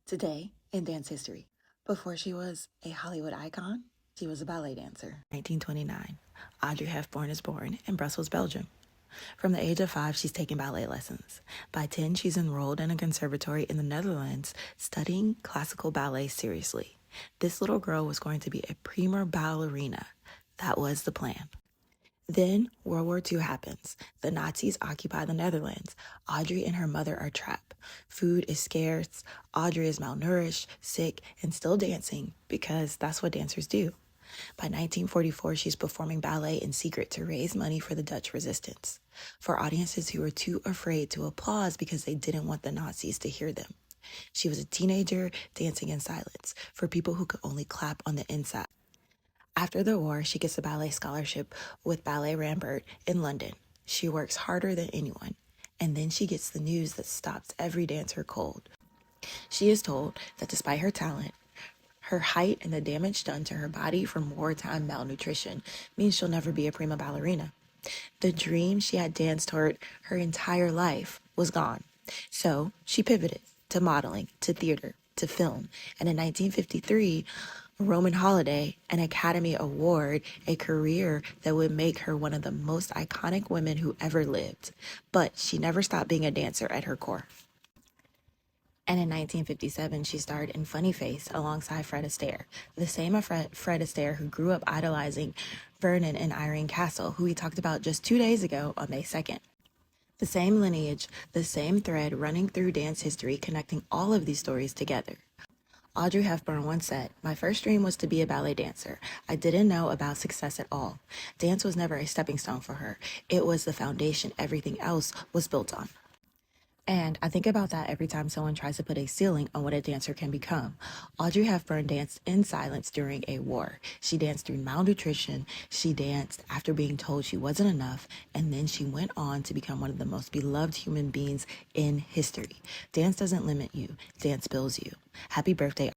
Today in dance history, before she was a Hollywood icon, she was a ballet dancer. 1929, Audrey Hepburn is born in Brussels, Belgium. From the age of 5, she's taking ballet lessons. By 10, she's enrolled in a conservatory in the Netherlands, studying classical ballet seriously. This little girl was going to be a prima ballerina. That was the plan. Then World War II happens. The Nazis occupy the Netherlands. Audrey and her mother are trapped. Food is scarce. Audrey is malnourished, sick, and still dancing because that's what dancers do. By 1944, she's performing ballet in secret to raise money for the Dutch resistance, for audiences who were too afraid to applaud because they didn't want the Nazis to hear them. She was a teenager dancing in silence for people who could only clap on the inside. After the war, she gets a ballet scholarship with Ballet Rambert in London. She works harder than anyone, and then she gets the news that stops every dancer cold. She is told that despite her talent, her height and the damage done to her body from wartime malnutrition means she'll never be a prima ballerina. The dream she had danced toward her entire life was gone. So she pivoted to modeling, to theater, to film, and in 1953, Roman Holiday, an Academy Award, a career that would make her one of the most iconic women who ever lived. But she never stopped being a dancer at her core. And in 1957, she starred in Funny Face alongside Fred Astaire, the same Fred Astaire who grew up idolizing Vernon and Irene Castle, who we talked about just 2 days ago on May 2nd. The same lineage, the same thread running through dance history, connecting all of these stories together. Audrey Hepburn once said, "My first dream was to be a ballet dancer. I didn't know about success at all. Dance was never a stepping stone for her. It was the foundation everything else was built on." And I think about that every time someone tries to put a ceiling on what a dancer can become. Audrey Hepburn danced in silence during a war. She danced through malnutrition. She danced after being told she wasn't enough. And then she went on to become one of the most beloved human beings in history. Dance doesn't limit you. Dance builds you. Happy birthday.